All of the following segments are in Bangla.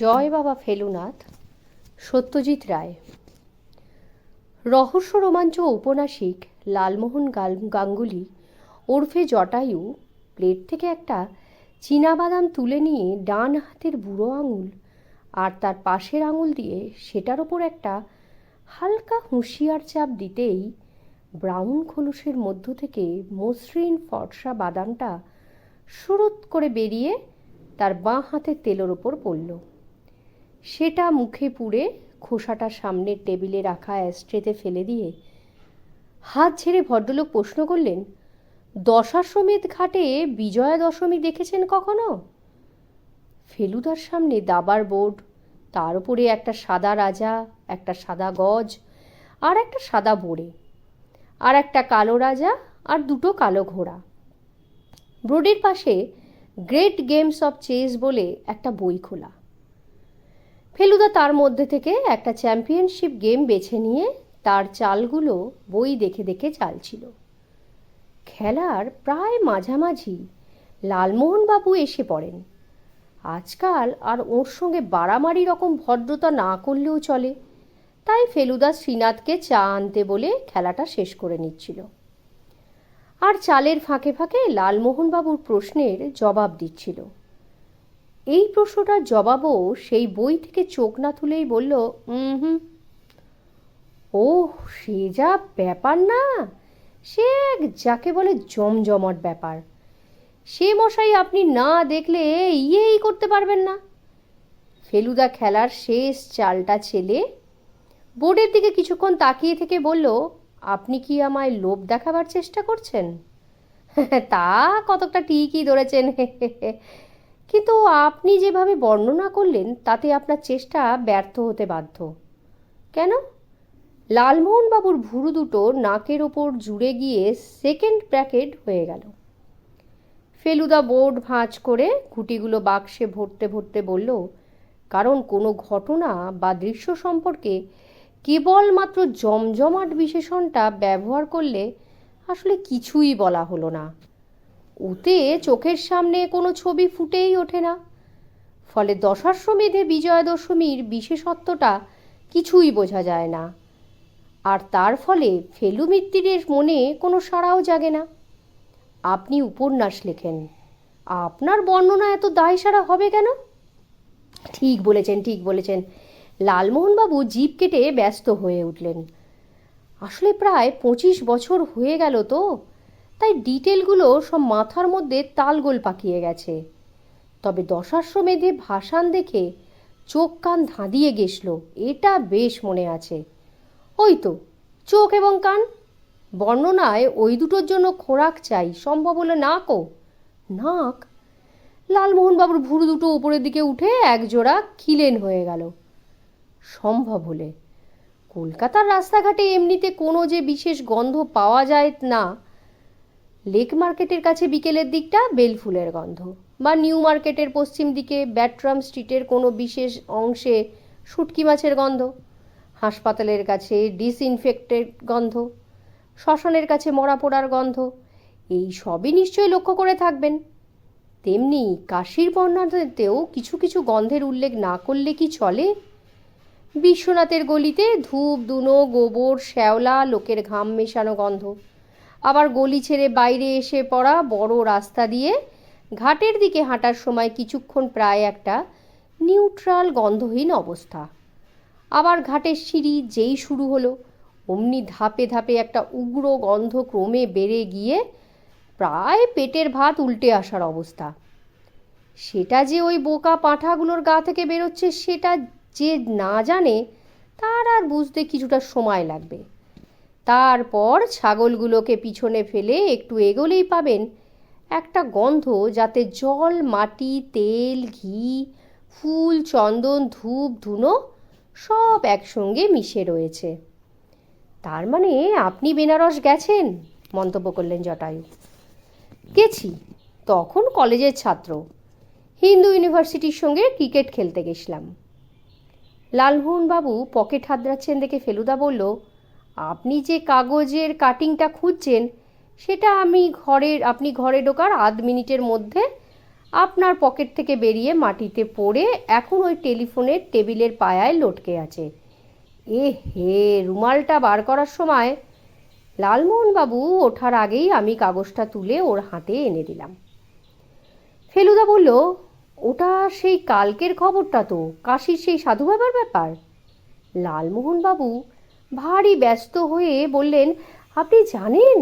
জয় বাবা ফেলুনাথ, সত্যজিৎ রায়। রহস্য রোমাঞ্চ ঔপন্যাসিক লালমোহন গাঙ্গুলি ওরফে জটায়ু প্লেট থেকে একটা চীনাবাদাম তুলে নিয়ে ডান হাতের বুড়ো আঙুল আর তার পাশের আঙুল দিয়ে সেটার ওপর একটা হালকা হুঁশিয়ার চাপ দিতেই ব্রাউন খোলসের মধ্য থেকে মসৃণ ফর্সা বাদামটা সুরুত করে বেরিয়ে তার বাঁ হাতের তেলোর ওপর পড়ল। সেটা মুখে পুড়ে খোসাটা সামনের টেবিলে রাখা অ্যাস্ট্রেতে ফেলে দিয়ে হাত ছেড়ে ভদ্রলোক প্রশ্ন করলেন, দশাশ্বমেধ ঘাটে বিজয়া দশমী দেখেছেন কখনো? ফেলুদার সামনে দাবার বোর্ড, তার উপরে একটা সাদা রাজা, একটা সাদা গজ আর একটা সাদা বোড়ে, আর একটা কালো রাজা আর দুটো কালো ঘোড়া। বোর্ডের পাশে গ্রেট গেমস অফ চেস বলে একটা বই খোলা। ফেলুদা তার মধ্যে থেকে একটা চ্যাম্পিয়নশিপ গেম বেছে নিয়ে তার চালগুলো বই দেখে দেখে চালছিল। খেলার প্রায় মাঝামাঝি লালমোহনবাবু এসে পড়েন। আজকাল আর ওর সঙ্গে বাড়ামারি রকম ভদ্রতা না করলেও চলে, তাই ফেলুদা শ্রীনাথকে চা আনতে বলে খেলাটা শেষ করে নিচ্ছিল, আর চালের ফাঁকে ফাঁকে লালমোহনবাবুর প্রশ্নের জবাব দিচ্ছিল। এই প্রশ্নটার জবাবও সেই বই থেকে চোখ না তুলেই বলল, ও সে যা ব্যাপার না, সে যাকে বলে জমজমাট ব্যাপার। সে মশাই আপনি না দেখলে ইয়েই করতে পারবেন না। ফেলুদা খেলার শেষ চালটা ছেলে বোর্ডের দিকে কিছুক্ষণ তাকিয়ে থেকে বলল, আপনি কি আমায় লোভ দেখাবার চেষ্টা করছেন? তা কতটা ঠিকই ধরেছেন, কিন্তু আপনি যেভাবে বর্ণনা করলেন তাতে আপনার চেষ্টা ব্যর্থ হতে বাধ্য। কেন? লালমোহনবাবুর ভুরু দুটো নাকের ওপর জুড়ে গিয়ে সেকেন্ড ব্র্যাকেট হয়ে গেল। ফেলুদা বোর্ড ভাঁজ করে ঘুঁটিগুলো বাক্সে ভরতে ভরতে বলল, কারণ কোনো ঘটনা বা দৃশ্য সম্পর্কে কেবলমাত্র জমজমাট বিশেষণটা ব্যবহার করলে আসলে কিছুই বলা হলো না। ওতে চোখের সামনে কোনো ছবি ফুটেই ওঠে না, ফলে দশাশ্বমেধে বিজয়া দশমীর বিশেষত্বটা কিছুই বোঝা যায় না, আর তার ফলে ফেলু মিত্তিরের মনে কোনো সাড়াও জাগে না। আপনি উপন্যাস লেখেন, আপনার বর্ণনা এত দায়সারা হবে কেন? ঠিক বলেছেন, ঠিক বলেছেন। লালমোহনবাবু জিভ কেটে ব্যস্ত হয়ে উঠলেন। আসলে প্রায় 25 বছর হয়ে গেল তো, তাই ডিটেলগুলো সব মাথার মধ্যে তালগোল পাকিয়ে গেছে। তবে দশাশ্বমেধে ভাসান দেখে চোখ কান ধাঁধিয়ে গেছল, এটা বেশ মনে আছে। ওই তো চোখ এবং কান, বর্ণনায় ওই দুটোর জন্য খোরাক চাই, সম্ভব হলে নাকও। নাক? লালমোহনবাবুর ভুরু দুটো উপরের দিকে উঠে একজোড়া খিলেন হয়ে গেল। সম্ভব হলে? কলকাতার রাস্তাঘাটে এমনিতে কোনো যে বিশেষ গন্ধ পাওয়া যায় না। লেক মার্কেটের কাছে বিকেলের দিকটা বেলফুলের গন্ধ, বা নিউ মার্কেটের পশ্চিম দিকে ব্যাট্রাম স্ট্রিটের কোনো বিশেষ অংশে শুটকি মাছের গন্ধ, হাসপাতালের কাছে ডিসইনফেক্টেড গন্ধ, শ্মশানের কাছে মরা পোড়ার গন্ধ, এই সবই নিশ্চয়ই লক্ষ্য করে থাকবেন। তেমনি কাশীর বর্ণনাতেও কিছু কিছু গন্ধের উল্লেখ না করলে কি চলে? বিশ্বনাথের গলিতে ধূপ ধুনো গোবর শ্যাওলা লোকের ঘাম মেশানো গন্ধ, আবার গলি ছেড়ে বাইরে এসে পড়া বড় রাস্তা দিয়ে ঘাটের দিকে হাঁটার সময় কিছুক্ষণ প্রায় একটা নিউট্রাল গন্ধহীন অবস্থা। আবার ঘাটের সিঁড়ি যেই শুরু হলো অমনি ধাপে ধাপে একটা উগ্র গন্ধ ক্রমে বেড়ে গিয়ে প্রায় পেটের ভাত উল্টে আসার অবস্থা। সেটা যে ওই বোকা পাঁঠাগুলোর গা থেকে বেরোচ্ছে সেটা যে না জানে তার আর বুঝতে কিছুটা সময় লাগবে। তারপর ছাগলগুলোকে পিছনে ফেলে একটু এগোলেই পাবেন একটা গন্ধ যাতে জল, মাটি, তেল, ঘি, ফুল, চন্দন, ধূপ ধুনো সব একসঙ্গে মিশে রয়েছে। তার মানে আপনি বেনারস গেছেন? মন্তব্য করলেন জটায়ু। গেছি, তখন কলেজের ছাত্র, হিন্দু ইউনিভার্সিটির সঙ্গে ক্রিকেট খেলতে গেছিলাম। লালমোহনবাবু পকেট হাতড়াচ্ছেন দেখে ফেলুদা বলল, আপনি যে কাগজের কাটিংটা খুঁজছেন সেটা আপনি ঘরে ঢোকার আধ মিনিটের মধ্যে আপনার পকেট থেকে বেরিয়ে মাটিতে পড়ে এখন ওই টেলিফোনের টেবিলের পায়ায় লটকে আছে। এ হে, রুমালটা বার করার সময় লালমোহনবাবু ওঠার আগেই আমি কাগজটা তুলে ওর হাতে এনে দিলাম। ফেলুদা বলল, ওটা সেই কালকের খবরটা তো, কাশির সেই সাধু বাবার ব্যাপার। লালমোহনবাবু ভারী ব্যস্ত হয়ে বললেন, আপনি জানেন,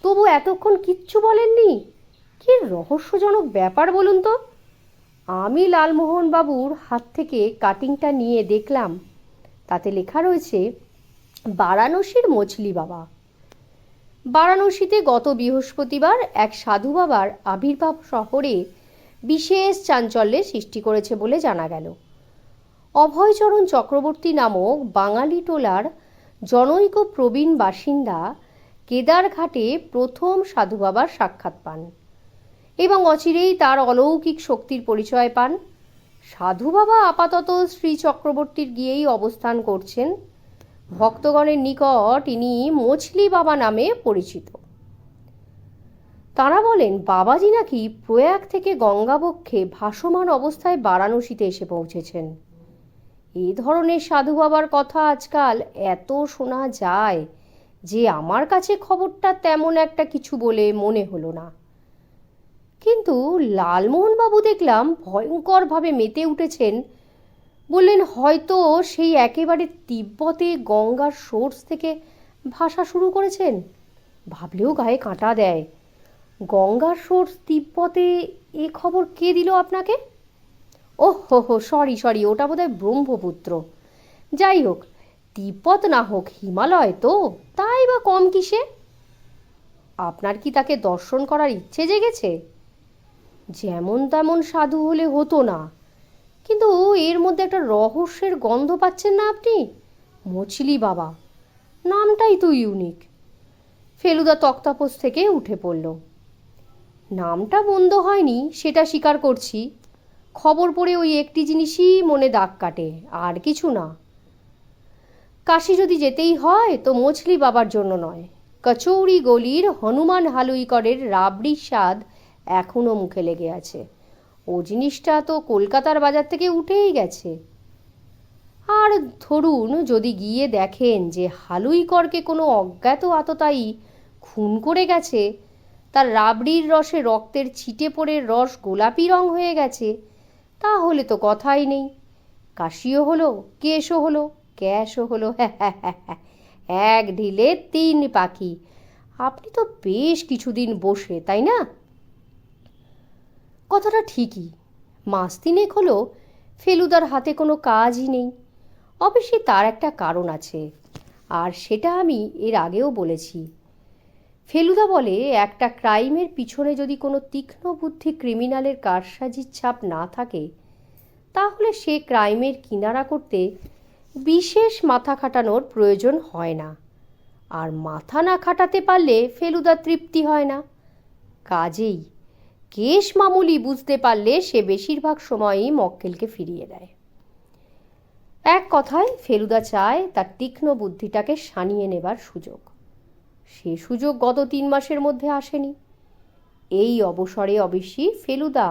তবু এতক্ষণ কিচ্ছু বলেননি? কি রহস্যজনক ব্যাপার বলুন তো। আমি লালমোহনবাবুর হাত থেকে কাটিংটা নিয়ে দেখলাম, তাতে লেখা রয়েছে বারাণসীর মছলি বাবা। বারাণসীতে গত বৃহস্পতিবার এক সাধু বাবার আবির্ভাব শহরে বিশেষ চাঞ্চল্যের সৃষ্টি করেছে বলে জানা গেল। অভয়চরণ চক্রবর্তী নামক বাঙালি টোলার জনৈক প্রবীণ বাসিন্দা কেদারঘাটে প্রথম সাধু বাবার সাক্ষাৎ পান এবং অচিরেই তার অলৌকিক শক্তির পরিচয় পান। সাধু বাবা আপাতত শ্রী চক্রবর্তীর গিয়েই অবস্থান করছেন। ভক্তগণের নিকট ইনি মছলি বাবা নামে পরিচিত। তারা বলেন, বাবাজি নাকি প্রয়াগ থেকে গঙ্গাবক্ষে ভাসমান অবস্থায় বারাণসীতে এসে পৌঁছেছেন। এই ধরনের সাধু বাবার কথা আজকাল এত শোনা যায় যে আমার কাছে খবরটা তেমন একটা কিছু বলে মনে হলো না। কিন্তু লালমোহনবাবু দেখলাম ভয়ঙ্করভাবে মেতে উঠেছেন। বললেন, হয়তো সেই একেবারে তিব্বতে গঙ্গার সোর্স থেকে ভাষা শুরু করেছেন। ভাবলেও গায়ে কাঁটা দেয়। গঙ্গার সোর্স তিব্বতে, এ খবর কে দিল আপনাকে? ওহ হো, সরি, ওটা বোধহয় ব্রহ্মপুত্র। যাই হোক, তিব্বত না হোক হিমালয় তো, তাই বা কম কিসে? আপনার কি তাকে দর্শন করার ইচ্ছে জেগেছে? যেমন তেমন সাধু হলে হতো না, কিন্তু এর মধ্যে একটা রহস্যের গন্ধ পাচ্ছেন না আপনি? মছলি বাবা নামটাই তো ইউনিক। ফেলুদা তক্তাপোষ থেকে উঠে পড়ল। নামটা মন্দ হয়নি, সেটা স্বীকার করছি। খবর পড়ে ওই একটি জিনিসই মনে দাগ কাটে, আর কিছু না। কাশী যদি যেতেই হয় তো মছলি বাবার জন্য নয়, কচৌরি গলির হনুমান হালুইকরের রাবড়ির স্বাদ এখনও মুখে লেগে আছে। ও জিনিসটা তো কলকাতার বাজার থেকে উঠেই গেছে। আর ধরুন, যদি গিয়ে দেখেন যে হালুইকরকে কোনো অজ্ঞাত আততায়ী খুন করে গেছে, তার রাবড়ির রসে রক্তের ছিটে পড়ে রস গোলাপি রং হয়ে গেছে, তাহলে তো কথাই নেই। কাশিও হলো, কেশও হলো, ক্যাশও হলো। এক ঢিলে তিন পাখি। আপনি তো বেশ কিছুদিন বসে, তাই না? কথাটা ঠিকই। মাস তিনেক হলো ফেলুদার হাতে কোনো কাজই নেই। অবশ্যই তার একটা কারণ আছে, আর সেটা আমি এর আগেও বলেছি। ফেলুদা বলে, একটা ক্রাইমের পিছনে যদি কোনো তীক্ষ্ণ বুদ্ধি ক্রিমিনালের কারসাজির ছাপ না থাকে, তাহলে সে ক্রাইমের কিনারা করতে বিশেষ মাথা খাটানোর প্রয়োজন হয় না। আর মাথা না খাটাতে পারলে ফেলুদার তৃপ্তি হয় না। কাজেই কেশ মামুলি বুঝতে পারলে সে বেশিরভাগ সময়ই মক্কেলকে ফিরিয়ে দেয়। এক কথায়, ফেলুদা চায় তার তীক্ষ্ণ বুদ্ধিটাকে সানিয়ে নেবার সুযোগ। সে সুযোগ গত 3 মাসের মধ্যে আসেনি। এই অবসরে অবশ্যই ফেলুদা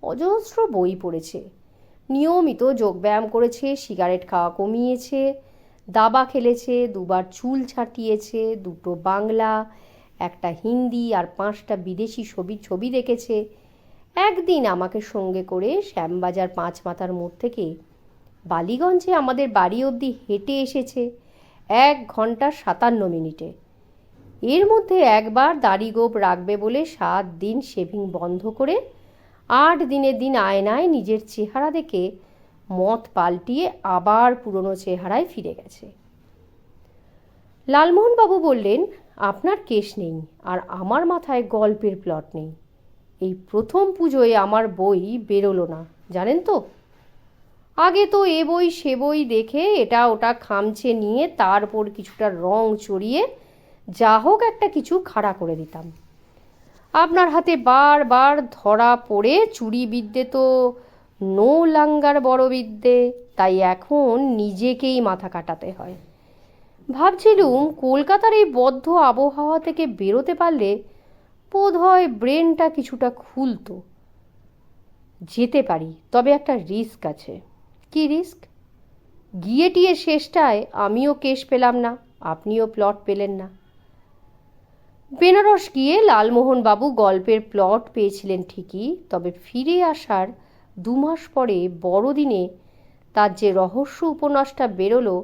অজস্র বই পড়েছে, নিয়মিত যোগব্যায়াম করেছে, সিগারেট খাওয়া কমিয়েছে, দাবা খেলেছে, 2বার চুল ছাটিয়েছে, 2টো বাংলা, একটা হিন্দি আর 5টা বিদেশি ছবি দেখেছে। একদিন আমাকে সঙ্গে করে শ্যামবাজার 5 মাথার মোড় থেকে বালিগঞ্জে আমাদের বাড়ি অবধি হেঁটে এসেছে 1 ঘন্টা 57 মিনিটে। এর মধ্যে একবার দাড়ি গোঁফ রাখবে বলে 7 দিন শেভিং বন্ধ করে 8 দিনের দিন আয়নায় নিজের চেহারা দেখে মত পাল্টিয়ে আবার পুরনো চেহারায় ফিরে গেছে। লালমোহনবাবু বললেন, আপনার কেস নেই, আর আমার মাথায় গল্পের প্লট নেই। এই প্রথম পুজোয় আমার বই বেরোলো না, জানেন তো। আগে তো এ বই সে বই দেখে এটা ওটা খামচে নিয়ে তার উপর কিছুটা রং চড়িয়ে যা হোক একটা কিছু খাড়া করে দিতাম। আপনার হাতে বারবার ধরা পড়ে চুরি বিদ্যে তো নো লাঙ্গার বড় বিদ্যে, তাই এখন নিজেকেই মাথা কাটাতে হয়। ভাবছিলুম কলকাতার এই বদ্ধ আবহাওয়া থেকে বেরোতে পারলে বোধ হয় ব্রেনটা কিছুটা খুলতো। যেতে পারি, তবে একটা রিস্ক আছে। কি রিস্ক? গিয়ে টিয়ে শেষটায় আমিও কেস পেলাম না, আপনিও প্লট পেলেন না। বেনারস গিয়ে লালমোহনবাবু গল্পের প্লট পেয়েছিলেন ঠিকই, তবে ফিরে আসার 2 মাস পরে বড়দিনে তার যে রহস্য উপন্যাসটা বেরোলো,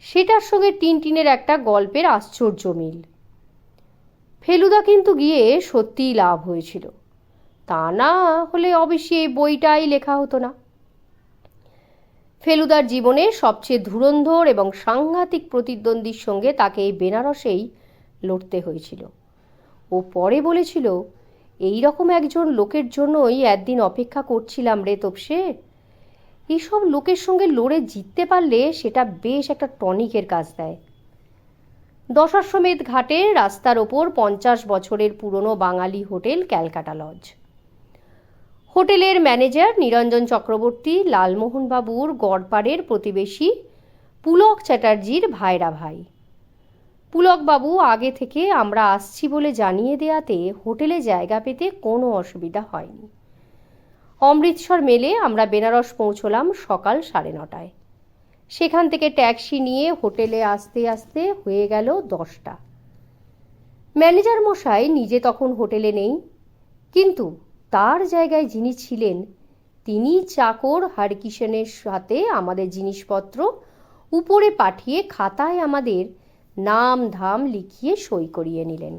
সেটার সঙ্গে টিনটিনের একটা গল্পের আশ্চর্য মিল। ফেলুদা কিন্তু গিয়ে সত্যিই লাভ হয়েছিল, তা না হলে অবশ্যই এই বইটাই লেখা হতো না। ফেলুদার জীবনে সবচেয়ে ধুরন্ধর এবং সাংঘাতিক প্রতিদ্বন্দ্বীর সঙ্গে তাকে এই বেনারসেই লড়তে হয়েছিল। ও পরে বলেছিল, এই রকম একজন লোকের জন্যই একদিন অপেক্ষা করছিলাম রে তোপসে। এইসব লোকের সঙ্গে লড়ে জিততে পারলে সেটা বেশ একটা টনিকের কাজ দেয়। দশাশ্বমেধ ঘাটে রাস্তার ওপর 50 বছরের পুরনো বাঙালি হোটেল ক্যালকাটা লজ। হোটেলের ম্যানেজার নিরঞ্জন চক্রবর্তী লালমোহনবাবুর গড়পাড়ের প্রতিবেশী পুলক চ্যাটার্জির ভাইরা ভাই। পুলকবাবু আগে থেকে আমরা আসছি বলে জানিয়ে দেয়াতে হোটেলে জায়গা পেতে কোনো অসুবিধা হয়নি। অমৃতসর মেলে আমরা বেনারস পৌঁছলাম সকাল 9:30টায়। সেখান থেকে ট্যাক্সি নিয়ে হোটেলে আসতে আসতে হয়ে গেল 10টা। ম্যানেজার মশাই নিজে তখন হোটেলে নেই, কিন্তু তার জায়গায় যিনি ছিলেন তিনি চাকর হরকিষণের সাথে আমাদের জিনিসপত্র উপরে পাঠিয়ে খাতায় আমাদের নাম ধাম লিখিয়ে সই করিয়ে নিলেন।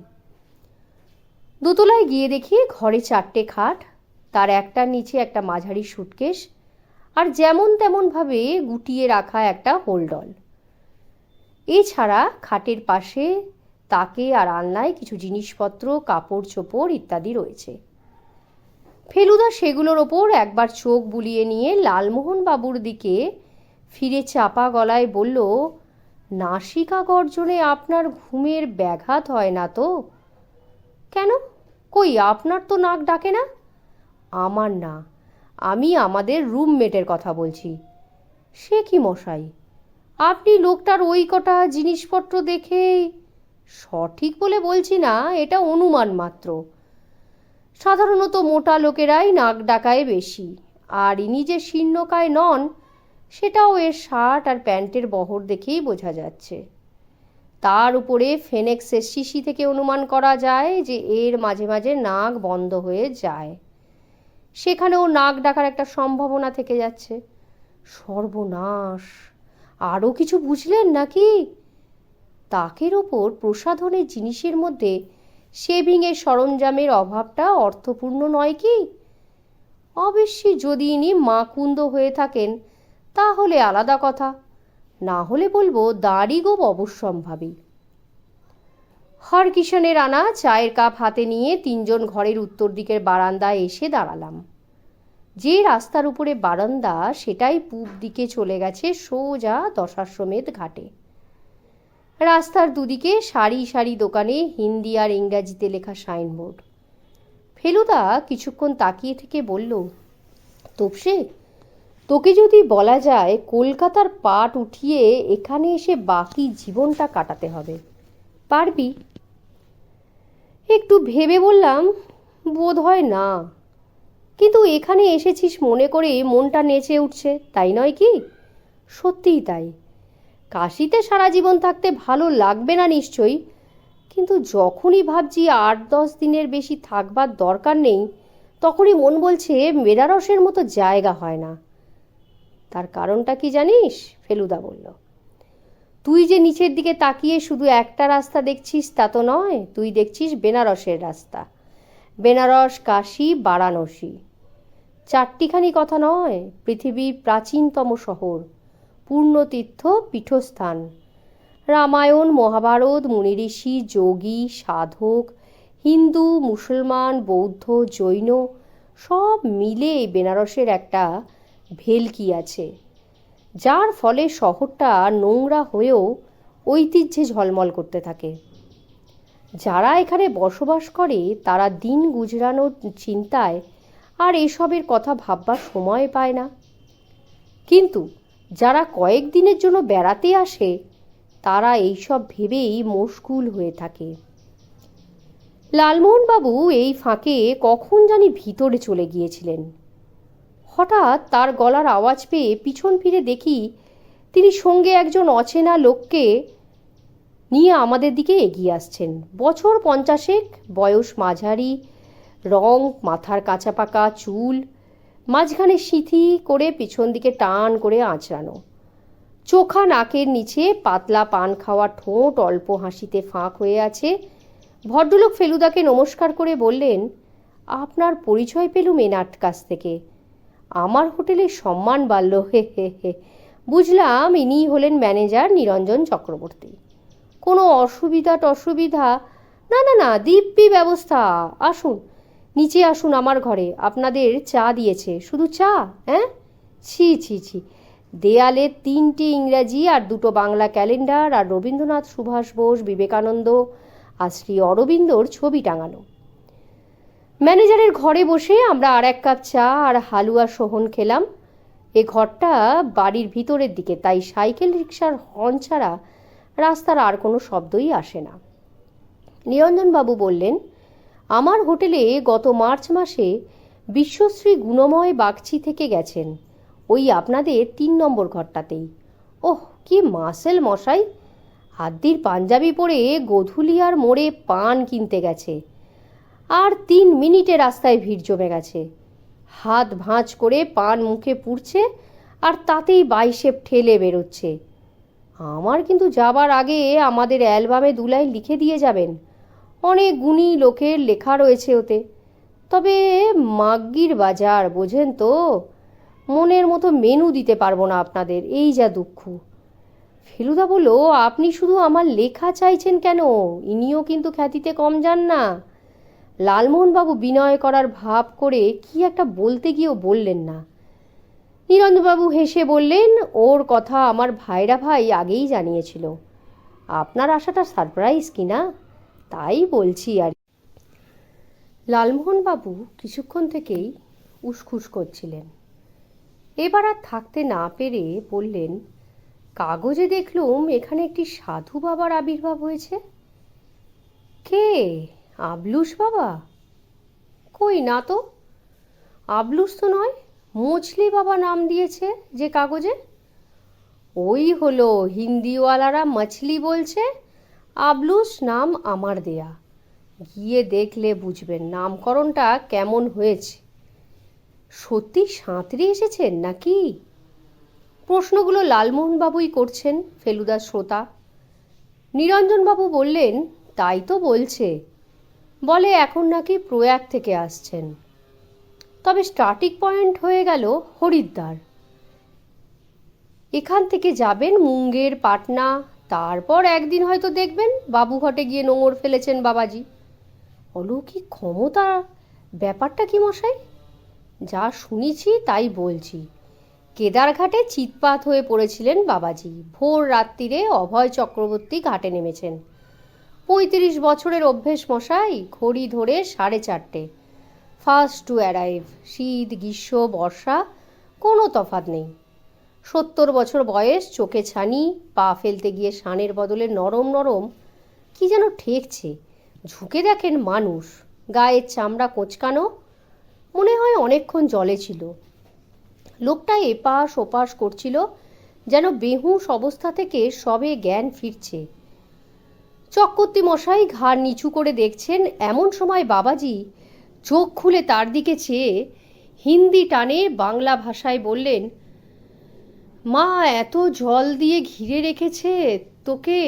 দোতলায় গিয়ে দেখি ঘরে 4টে খাট, তার একটার নিচে একটা মাঝারি সুটকেস, আর যেমন তেমনভাবে গুটিয়ে রাখা একটা হোলডল। এছাড়া খাটের পাশে তাকে আর আলনায় কিছু জিনিসপত্র, কাপড় চোপড় ইত্যাদি রয়েছে। ফেলুদা সেগুলোর ওপর একবার চোখ বুলিয়ে নিয়ে লালমোহনবাবুর দিকে ফিরে চাপা গলায় বলল, নাসিকা গর্জনে আপনার ঘুমের ব্যাঘাত হয় না তো? কেন, কই আপনার তো নাক ডাকে না? আমার না, আমি আমাদের রুমমেটের কথা বলছি। সে কি মশাই, আপনি লোকটার ওই কটা জিনিসপত্র দেখে? সঠিক বলে বলছি না, এটা অনুমান মাত্র। সাধারণত মোটা লোকেরাই নাক ডাকায় বেশি, আর ইনি যে শীর্ণকায় নন সেটাও এর শার্ট আর প্যান্টের বহর দেখেই বোঝা যাচ্ছে। তার উপরে ফেনেক্সের শিশি থেকে অনুমান করা যায় যে এর মাঝে মাঝে নাক বন্ধ হয়ে যায়, সেখানেও নাক ডাকার একটা সম্ভাবনা থেকে যাচ্ছে। সর্বনাশ! আরও কিছু বুঝলেন নাকি? তাকের ওপর প্রসাধনের জিনিসের মধ্যে শেভিংয়ের সরঞ্জামের অভাবটা অর্থপূর্ণ নয় কি? অবশ্যই যদি ইনি মা কুন্দ হয়ে থাকেন তাহলে আলাদা কথা, না হলে বলবো দাড়ি গোপ অবশ্যম্ভাবী। হরকিষণের আনা চায়ের কাপ হাতে নিয়ে 3জন ঘরের উত্তর দিকের বারান্দায় এসে দাঁড়ালাম। যে রাস্তার উপরে বারান্দা সেটাই পূব দিকে চলে গেছে সোজা দশাশ্বমেধ ঘাটে। রাস্তার দুদিকে সারি সারি দোকানে হিন্দি আর ইংরাজিতে লেখা সাইনবোর্ড। ফেলুদা কিছুক্ষণ তাকিয়ে থেকে বলল, তোপসে, তোকে যদি বলা যায় কলকাতার পাট উঠিয়ে এখানে এসে বাকি জীবনটা কাটাতে হবে, পারবি? একটু ভেবে বললাম, বোধ হয় না, কিন্তু এখানে এসেছিস মনে করে মনটা নেচে উঠছে, তাই নয় কি? সত্যিই তাই। কাশিতে সারা জীবন থাকতে ভালো লাগবে না নিশ্চয়ই, কিন্তু যখনই ভাবছি 8-10 দিনের বেশি থাকবার দরকার নেই, তখনই মন বলছে বেনারসের মতো জায়গা হয় না। তার কারণটা কি জানিস? ফেলুদা বলল, তুই যে নিচের দিকে তাকিয়ে শুধু একটা রাস্তা দেখছিস তা তো নয়, তুই দেখছিস বেনারসের রাস্তা। বেনারস, কাশী, বারাণসী, 4টিখানি কথা নয়, পৃথিবীর প্রাচীনতম শহর, পূর্ণতীর্থ পীঠস্থান। রামায়ণ, মহাভারত, মুনিঋষি, যোগী, সাধক, হিন্দু, মুসলমান, বৌদ্ধ, জৈন সব মিলে বেনারসের একটা ভেলকি আছে, যার ফলে শহরটা নোংরা হয়েও ঐতিহ্যে ঝলমল করতে থাকে। যারা এখানে বসবাস করে তারা দিন গুজরানোর চিন্তায় আর এসবের কথা ভাববার সময় পায় না, কিন্তু যারা কয়েকদিনের জন্য বেড়াতে আসে তারা এইসব ভেবেই মশগুল হয়ে থাকে। লালমোহনবাবু এই ফাঁকে কখন জানি ভিতরে চলে গিয়েছিলেন। হঠাৎ তার গলার আওয়াজ পেয়ে পিছন ফিরে দেখি তিনি সঙ্গে একজন অচেনা লোককে নিয়ে আমাদের দিকে এগিয়ে আসছেন। বছর 50, বয়স মাঝারি, রং মাথার কাঁচা পাকা চুল, মাঝখানে সিঁথি করে পিছন দিকে টান করে আঁচড়ানো, চোখা নাকের নিচে পাতলা পান খাওয়া ঠোঁট অল্প হাসিতে ফাঁক হয়ে আছে। ভদ্রলোক ফেলুদাকে নমস্কার করে বললেন, আপনার পরিচয় পেলুম এনার কাছ থেকে। আমার হোটেলের সম্মান বাড়ল, হে হে হে। বুঝলাম ইনিই হলেন ম্যানেজার নিরঞ্জন চক্রবর্তী। কোনো অসুবিধা? না না না, দিব্যি ব্যবস্থা। আসুন, নিচে আসুন আমার ঘরে, আপনাদের চা দিয়েছে। শুধু চা? হ্যাঁ, ছি ছি ছি। দেয়ালে 3টে ইংরাজি আর 2টো বাংলা ক্যালেন্ডার আর রবীন্দ্রনাথ, সুভাষ বোস, বিবেকানন্দ আর শ্রী অরবিন্দর ছবি টাঙানো। ম্যানেজারের ঘরে বসে আমরা আর 1 কাপ চা আর হালুয়া সোহন খেলাম। এ ঘরটা বাড়ির ভিতরের দিকে, তাই সাইকেল রিক্সার হর্ন ছাড়া রাস্তার আর কোনো শব্দই আসে না। নিরঞ্জনবাবু বললেন, আমার হোটেলে গত মার্চ মাসে বিশ্বশ্রী গুণময় বাগচি থেকে গেছেন, ওই আপনাদের 3 নম্বর ঘরটাতেই। ওহ, কি মাসেল মশাই! হাদ্দির পাঞ্জাবি পরে গধুলিয়ার মোড়ে পান কিনতে গেছে, আর 3 মিনিটে রাস্তায় ভিড় জমে গেছে। হাত ভাঁজ করে পান মুখে পুড়ছে, আর তাতেই বাইশেপ ঠেলে বেরোচ্ছে। আমার কিন্তু যাবার আগে আমাদের অ্যালবামে 2 লাইন লিখে দিয়ে যাবেন। অনেক গুণী লোকের লেখা রয়েছে ওতে। তবে মাগ্গির বাজার, বোঝেন তো, মনের মতো মেনু দিতে পারবো না আপনাদের, এই যা দুঃখ। ফেলুদা বলল, আপনি শুধু আমার লেখা চাইছেন কেন? ইনিও কিন্তু খ্যাতিতে কম যান না। লালমোহনবাবু বিনয় করার ভাব করে কি একটা বলতে গিয়েও বললেন না। নিরঞ্জনবাবু হেসে বললেন, ওর কথা আমার ভাইরা ভাই আগেই জানিয়েছিল। আপনার আসাটা সারপ্রাইজ কিনা, তাই বলছি আর। লালমোহনবাবু কিছুক্ষণ থেকেই উসখুস করছিলেন। এবার আর থাকতে না পেরে বললেন, কাগজে দেখলুম এখানে একটি সাধু বাবার আবির্ভাব হয়েছে। কে? আবলুস বাবা? কই না তো, আবলুস তো নয়, মছলি বাবা নাম দিয়েছে যে কাগজে। ওই হলো, হিন্দিওয়ালারা মাছলি বলছে, আবলুস নাম আমার দেয়া। গিয়ে দেখলে বুঝবেন নামকরণটা কেমন হয়েছে। সত্যি সাঁতরে এসেছেন নাকি? প্রশ্নগুলো লালমোহনবাবুই করছেন, ফেলুদার শ্রোতা। নিরঞ্জনবাবু বললেন, তাই তো বলছে। বলে এখন নাকি প্রয়াগ থেকে আসছেন। তবে স্টার্টিং পয়েন্ট হয়ে গেল হরিদ্বার। এখান থেকে যাবেন মুঙ্গের, পাটনা, তারপর একদিন হয়তো দেখবেন বাবুঘাটে গিয়ে নোঙর ফেলেছেন বাবাজি। অলৌকিক ক্ষমতা, ব্যাপারটা কি মশাই? যা শুনেছি তাই বলছি। কেদারঘাটে চিৎপাত হয়ে পড়েছিলেন বাবাজি। ভোর রাত্রিরে অভয় চক্রবর্তী ঘাটে নেমেছেন। 35 বছরের অভ্যেস মশাই, ঘড়ি ধরে 4:30। First to arrive. শীত, গ্রীষ্ম, বর্ষা, কোনো তফাৎ নেই। 70 বছর বয়স, চোখে ছানি, পা ফেলতে গিয়ে শানের বদলে নরম নরম কি যেন ঠেকছে। ঝুঁকে দেখেন মানুষ, গায়ের চামড়া কোঁচকানো, মনে হয় অনেকক্ষণ জলে ছিল। লোকটা এপাশ ওপাশ করছিল, যেন বেহুঁশ অবস্থা থেকে সবে জ্ঞান ফিরছে। চক্রবর্তী মশাই ঘাড় নিচু করে দেখছেন। এমন সময় বাবাজি চোখ খুলে তার দিকে চেয়ে হিন্দি টানে বাংলা ভাষায় বললেন, মা এত জল দিয়ে ঘিরে রেখেছে তোকে,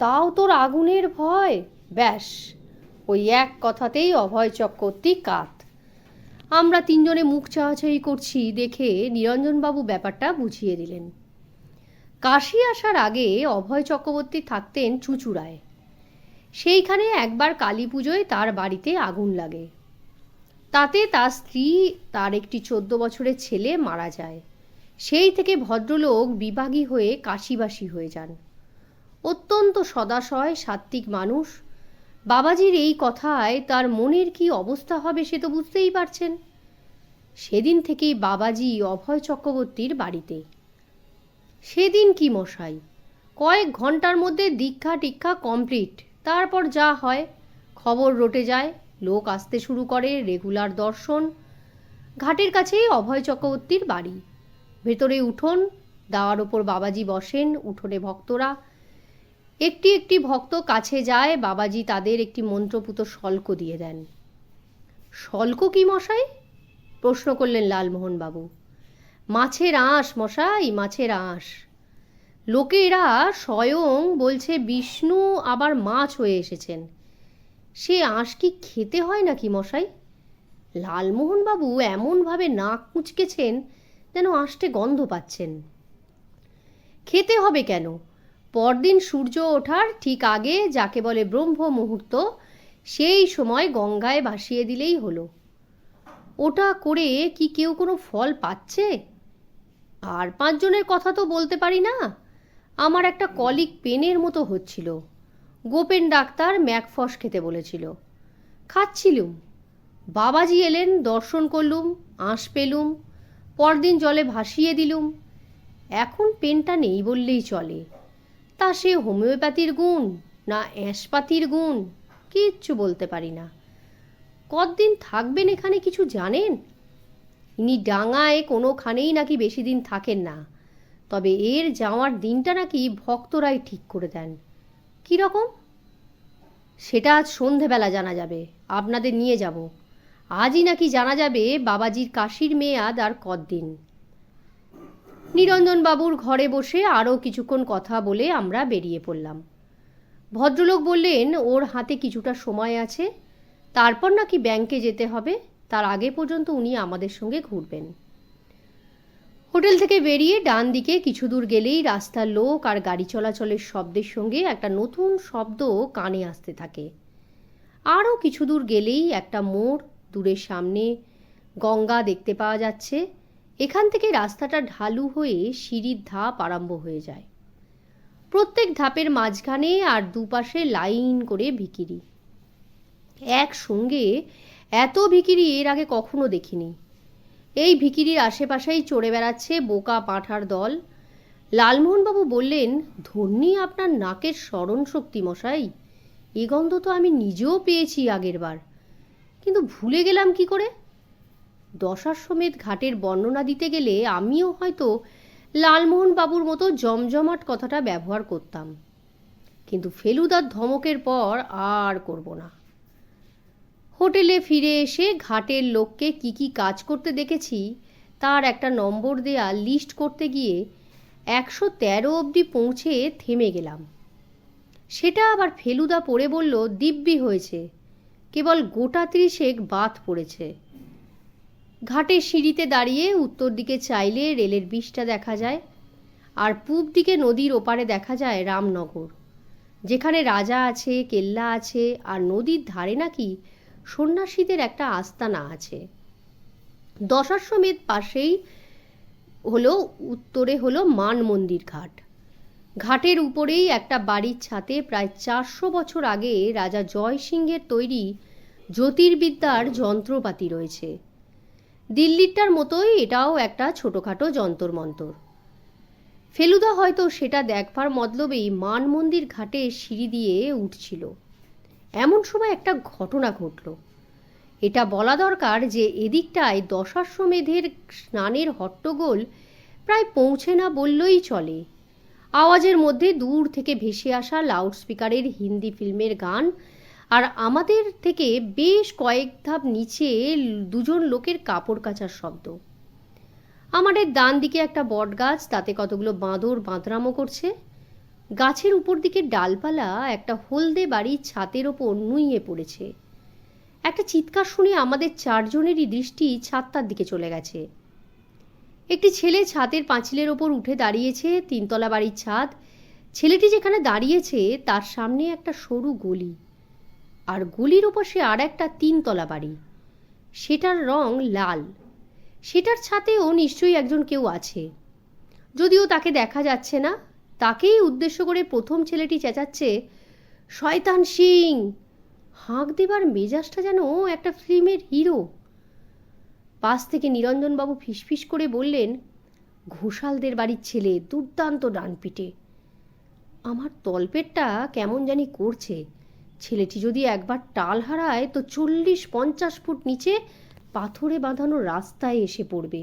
তাও তোর আগুনের ভয়? ব্যাস, ওই এক কথাতেই অভয় চক্রবর্তী কাত। আমরা 3 জনে মুখ চাহাচাহি করছি দেখে নিরঞ্জনবাবু ব্যাপারটা বুঝিয়ে দিলেন। কাশি আসার আগে অভয় চক্রবর্তী থাকতেন চুঁচুড়ায়। সেইখানে একবার কালী পুজোয় তার বাড়িতে আগুন লাগে। তাতে তার স্ত্রী, তার একটি 14 বছরের ছেলে মারা যায়। সেই থেকে ভদ্রলোক বিভাগী হয়ে কাশিবাসী হয়ে যান। অত্যন্ত সদাশয় সাত্ত্বিক মানুষ। বাবাজির এই কথায় তার মনের কি অবস্থা হবে সে তো বুঝতেই পারছেন। সেদিন থেকেই বাবাজি অভয় চক্রবর্তীর বাড়িতে। সেদিন কি মশাই, কয়েক ঘন্টার মধ্যে দীক্ষা টিক্ষা কমপ্লিট। তারপর যা হয়, খবর রটে যায়, লোক আসতে শুরু করে, রেগুলার দর্শন। ঘাটের কাছেই অভয় চক্রবর্তীর বাড়ি। ভেতরে উঠোন, দাওয়ার ওপর বাবাজি বসেন, উঠোনে ভক্তরা। একটি একটি ভক্ত কাছে যায়, বাবাজি তাদের একটি মন্ত্রপুত শল্ক দিয়ে দেন। শল্ক কি মশাই? প্রশ্ন করলেন লালমোহনবাবু। মাছের আঁশ মশাই, মাছের আঁশ। লোকেরা স্বয়ং বলছে বিষ্ণু আবার মাছ হয়ে এসেছেন। সে আঁশ কি খেতে হয় নাকি মশাই? লালমোহনবাবু এমনভাবে নাক কুঁচকেছেন যেন আঁশটে গন্ধ পাচ্ছেন। খেতে হবে কেন? পরদিন সূর্য ওঠার ঠিক আগে, যাকে বলে ব্রহ্ম মুহূর্ত, সেই সময় গঙ্গায় ভাসিয়ে দিলেই হলো। ওটা করে কি কেউ কোনো ফল পাচ্ছে? আর 5 জনের কথা তো বলতে পারি না। আমার একটা কলিক পেনের মতো হচ্ছিল। গোপেন ডাক্তার ম্যাকফস খেতে বলেছিল, খাচ্ছিলুম। বাবাজি এলেন, দর্শন করলুম, আঁশ পেলুম, পরদিন জলে ভাসিয়ে দিলুম। এখন পেনটা নেই বললেই চলে। তা সে হোমিওপ্যাথির গুণ না অ্যাসপাতির গুণ কিচ্ছু বলতে পারি না। কতদিন থাকবেন এখানে কিছু জানেন? ইনি ডাঙায় কোনোখানেই নাকি বেশি দিন থাকেন না, তবে এর যাওয়ার দিনটা নাকি ভক্তরাই ঠিক করে দেন। কীরকম? সেটা আজ সন্ধেবেলা জানা যাবে, আপনাদের নিয়ে যাব। আজই নাকি জানা যাবে বাবাজির কাশির মেয়াদ আর কতদিন। নিরঞ্জনবাবুর ঘরে বসে আরও কিছুক্ষণ কথা বলে আমরা বেরিয়ে পড়লাম। ভদ্রলোক বললেন ওর হাতে কিছুটা সময় আছে, তারপর নাকি ব্যাংকে যেতে হবে, তার আগে পর্যন্ত উনি আমাদের সঙ্গে ঘুরবেন। হোটেল থেকে বেরিয়ে ডান দিকে কিছু দূর গেলেই রাস্তার লোক আর গাড়ি চলাচলের শব্দের সঙ্গে একটা নতুন শব্দ কানে আসতে থাকে। আরও কিছু দূর গেলেই একটা মোড়, দূরের সামনে গঙ্গা দেখতে পাওয়া যাচ্ছে। এখান থেকে রাস্তাটা ঢালু হয়ে সিঁড়ির ধাপ আরম্ভ হয়ে যায়। প্রত্যেক ধাপের মাঝখানে আর দুপাশে লাইন করে ভিখিরি। একসঙ্গে এত ভিখিরি এর আগে কখনো দেখিনি। এই ভিখিরির আশেপাশেই চড়ে বেড়াচ্ছে বোকা পাঁঠার দল। লালমোহনবাবু বললেন, ধন্যী আপনার নাকের স্মরণ শক্তি মশাই। এ গন্ধ তো আমি নিজেও পেয়েছি আগের বার, কিন্তু ভুলে গেলাম কি করে? দশাশ্বমেধ ঘাটের বর্ণনা দিতে গেলে আমিও হয়তো লালমোহনবাবুর মতো জমজমাট কথাটা ব্যবহার করতাম, কিন্তু ফেলুদার ধমকের পর আর করব না। হোটেলে ফিরে এসে ঘাটের লোককে কি কি কাজ করতে দেখেছি তার একটা নম্বর দেয়া লিস্ট করতে গিয়ে 113 অবধি পৌঁছে থেমে গেলাম। সেটা আবার ফেলুদা পড়ে বলল দিব্যি হয়েছে, কেবল গোটা 30 বাত পড়েছে। ঘাটের সিঁড়িতে দাঁড়িয়ে উত্তর দিকে চাইলে রেলের বিষ্টা দেখা যায়, আর পূব দিকে নদীর ওপারে দেখা যায় রামনগর, যেখানে রাজা আছে, কেল্লা আছে, আর নদীর ধারে নাকি সন্ন্যাসীদের একটা আস্তানা আছে। দশাশ্বমেধ পাশেই হলো, উত্তরে হলো মান মন্দির ঘাট। ঘাটের উপরেই একটা বাড়ির ছাদে প্রায় 400 বছর আগে রাজা জয় সিংহের তৈরি জ্যোতির্বিদ্যার যন্ত্রপাতি রয়েছে। দিল্লিরটার মতোই এটাও একটা ছোটোখাটো যন্তর মন্তর। ফেলুদা হয়তো সেটা দেখবার মতলবেই মান মন্দির ঘাটে সিঁড়ি দিয়ে উঠছিল। এমন সময় একটা ঘটনা ঘটল। এটা বলা দরকার যে এদিকটায় দশাশ্বমেধের স্নানের হট্টগোল প্রায় পৌঁছে না বললেই চলে। আওয়াজের মধ্যে দূর থেকে ভেসে আসা লাউডস্পিকারের হিন্দি ফিল্মের গান, আর আমাদের থেকে বেশ কয়েক ধাপ নিচে 2 জন লোকের কাপড় কাচার শব্দ। আমাদের ডান দিকে একটা বট গাছ, তাতে কতগুলো বাঁদর বাঁদরামো করছে। গাছের উপর দিকে ডালপালা একটা হলদে বাড়ির ছাদের ওপর নুইয়ে পড়েছে। একটা চিৎকার শুনে আমাদের 4 জনেরই দৃষ্টি ছাদটার দিকে চলে গেছে। একটি ছেলে ছাদের পাঁচিলের ওপর উঠে দাঁড়িয়েছে, 3 তলা বাড়ির ছাদ। ছেলেটি যেখানে দাঁড়িয়েছে তার সামনে একটা সরু গলি, আর গলির ওপাশে আর একটা 3 তলা বাড়ি, সেটার রং লাল। সেটার ছাদেও নিশ্চয়ই একজন কেউ আছে, যদিও তাকে দেখা যাচ্ছে না। তাকেই উদ্দেশ্য করে প্রথম ছেলেটি চেঁচাচ্ছে, শয়তান সিং। হাঁক দেবার মেজাজটা যেন একটা ফিল্মের হিরো। পাশ থেকে নিরঞ্জনবাবু ফিসফিস করে বললেন, ঘোষালদের বাড়ির ছেলে, দুর্দান্ত ডানপিটে। আমার তলপেটটা কেমন জানি করছে। ছেলেটি যদি একবার টাল হারায় তো 40-50 ফুট নিচে পাথরে বাঁধানো রাস্তায় এসে পড়বে।